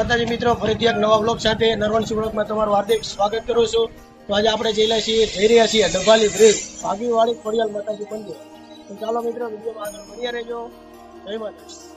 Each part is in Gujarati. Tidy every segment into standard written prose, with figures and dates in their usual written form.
માતાજી મિત્રો, ફરીથી એક નવા બ્લોગ સાથે નરવણસિંહ બ્લોગમાં તમારું હાર્દિક સ્વાગત કરું છું। તો આજે આપણે જઈ રહ્યા છીએ ડભાલી બ્રિજ, ભાગીવાળી ખોડિયાલ માતાજી મંદિર। તો ચાલો મિત્રો, વિડીયોમાં આગળ બન્યા રહેજો। જય માતાજી।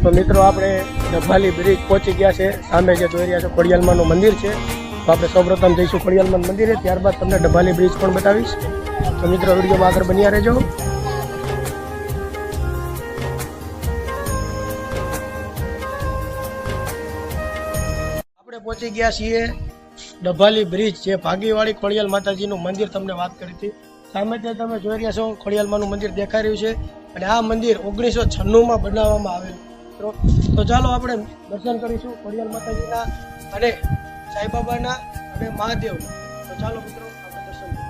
तो मित्रों, આપણે ડભાલી બ્રિજ પહોંચી ગયા છે। સામે જે જોઈ રહ્યા છો ખોડિયાલમાનું મંદિર છે। તો આપણે સૌપ્રથમ જઈશું ખોડિયાલમાનું મંદિરે, ત્યારબાદ તમને ડભાલી બ્રિજ પણ બતાવીશ। તો મિત્રો, વિડીયોમાં આગળ બન્યા રહેજો। આપણે પહોંચી ગયા છીએ ડભાલી બ્રિજ, જે ભાગીવાળી ખોડિયાલ માતાજીનું મંદિર તમને વાત કરી હતી। સામે જે તમે જોઈ રહ્યા છો ખોડિયાલમાનું મંદિર દેખાઈ રહ્યું છે, અને આ મંદિર 1996માં બનાવવામાં આવેલું। तो चलो આપણે દર્શન કરીશું ખોડિયાલ માતાજીના અને સાઈબાબાના અને મહાદેવના। તો ચાલો મિત્રો, આપણે દર્શન કરીએ।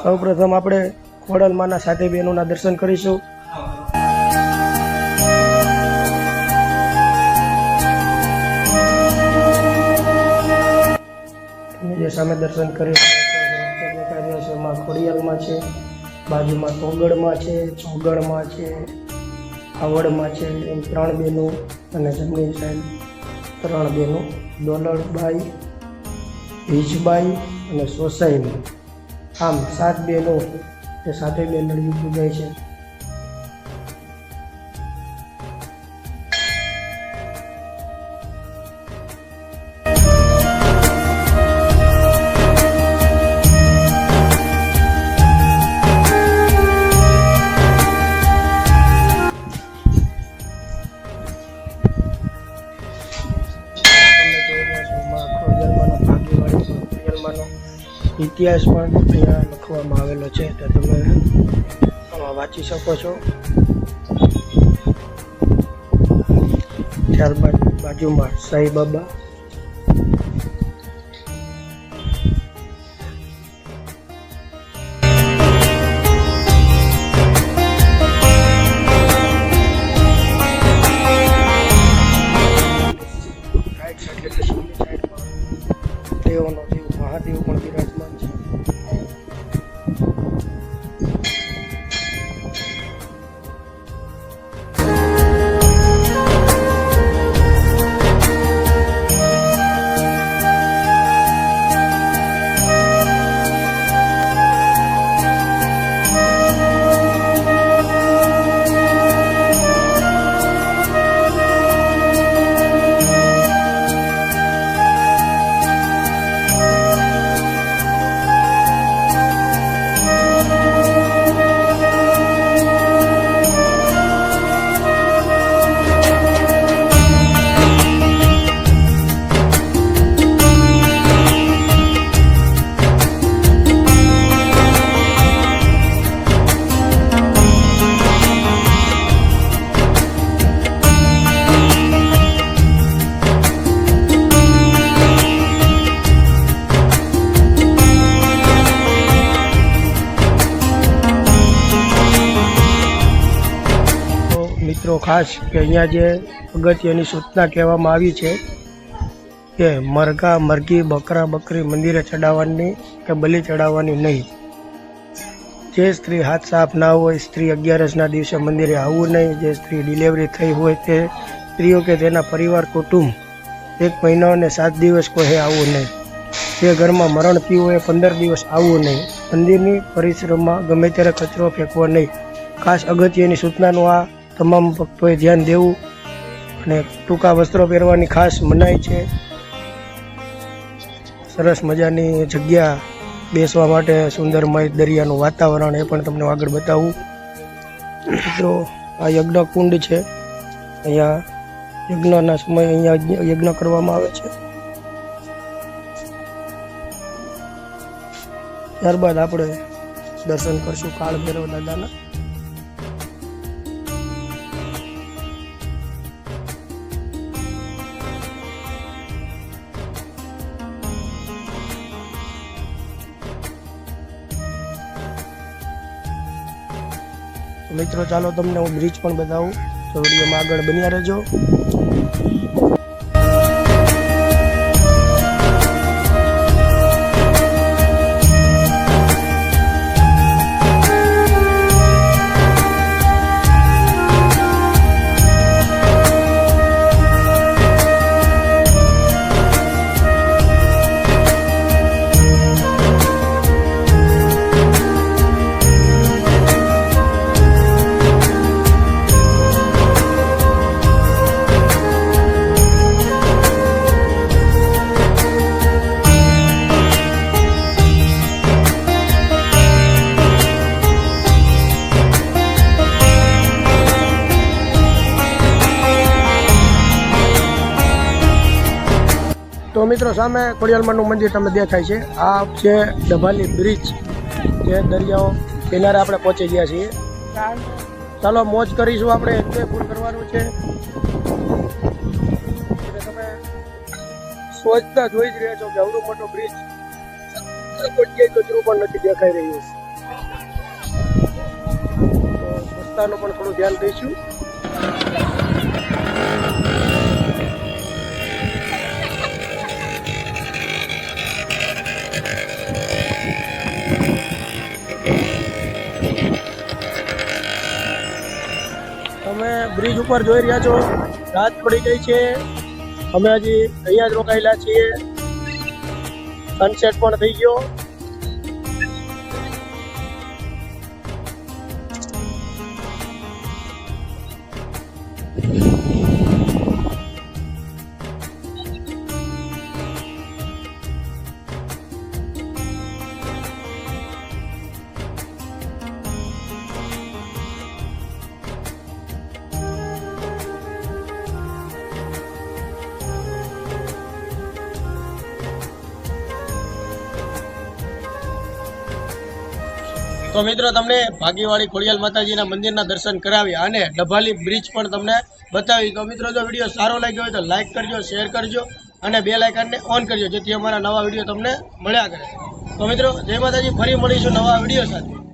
સૌપ્રથમ આપણે ખોડિયાલમાના સાતે બહેનોના દર્શન કરીશું। જે સામે દર્શન કરી માં ખોડિયાલમાં છે, બાજુમાં તોગડમાં છે, ચોગડમાં છે, આવડમાં છે, એમ 3 બહેનો, અને જમણી સાઈડ 3 બહેનો, દોલડબાઈ, ભીજબાઈ અને સોસાઈની, આમ 7 બહેનો એ સાથે બેનડી પૂજાય છે। ઇતિહાસ પણ અહીંયા લખવામાં આવેલો છે, તો તમે આમાં વાંચી શકો છો. ત્યારબાદ બાજુમાં સાંઈબાબા, દેવોનો દેવ મહાદેવ પણ બિરાજમાન છે. મિત્રો ખાસ કે અહીંયા જે અગત્યની સૂચના કહેવામાં આવી છે કે મરઘા મરઘી બકરા બકરી મંદિરે ચડાવવાની કે બલિ ચડાવવાની નહીં. જે સ્ત્રી હાથ સાફ ના હોય, સ્ત્રી 11ના દિવસે મંદિરે આવવું નહીં. જે સ્ત્રી ડિલિવરી થઈ હોય તે સ્ત્રીઓ કે તેના પરિવાર કુટુંબ 1 મહિનો અને 7 દિવસ કોઈ આવવું નહીં. જે ઘરમાં મરણ થયું હોય 15 દિવસ આવવું નહીં. મંદિરની પરિસરમાં ગમે ત્યારે કચરો ફેંકવો નહીં. ખાસ અગત્યની સૂચનાનું આ તમામ ભક્તોએ ધ્યાન દેવું. અને ટૂંકા વસ્ત્રો પહેરવાની ખાસ મનાઈ છે. સરસ મજાની જગ્યા બેસવા માટે, સુંદરમય દરિયાનું વાતાવરણ, એ પણ તમને આગળ બતાવું. મિત્રો આ યજ્ઞ કુંડ છે. અહીંયા યજ્ઞના સમયે અહીંયા યજ્ઞ કરવામાં આવે છે. ત્યારબાદ આપણે દર્શન કરશું કાળ ભૈરવ દાદાના. મિત્રો ચાલો તમને હું બ્રિજ પણ બતાવું, તો વિડીયોમાં આગળ બન્યા રહેજો. તો મિત્રો સામે ખોડિયાલમાનું મંદિર તમને દેખાય છે. આ છે ડભાલી બ્રિજ, જે દરિયાઓ કિનારે આપણે પહોંચી ગયા છીએ. ચાલો મોજ કરીશું. આપણે એન્જોય ફૂલ કરવાનું છે. તમે સ્વચ્છતા જોઈ જ રહ્યા છો કે આવડો મોટો બ્રિજ, કચરું પણ નથી દેખાઈ રહ્યું. તો સ્વચ્છતાનું પણ થોડું ધ્યાન દઈશું. તમે બ્રિજ ઉપર જોઈ રહ્યા છો, રાત પડી ગઈ છે. અમે હજી અહીંયા જ રોકાયેલા છીએ. સનસેટ પણ થઈ ગયો. તો મિત્રો તમને ભાગીવાળી ખોડિયાલ માતાજીના મંદિરના દર્શન કરાવ્યા અને ડભાલી બ્રિજ પણ તમને બતાવી. તો મિત્રો જો વિડીયો સારો લાગ્યો હોય તો લાઇક કરજો, શેર કરજો અને બેલ આઇકનને ઓન કરજો, જેથી અમારા નવા વિડીયો તમને મળ્યા કરે. તો મિત્રો જય માતાજી, ફરી મળીશું નવા વિડીયો સાથે.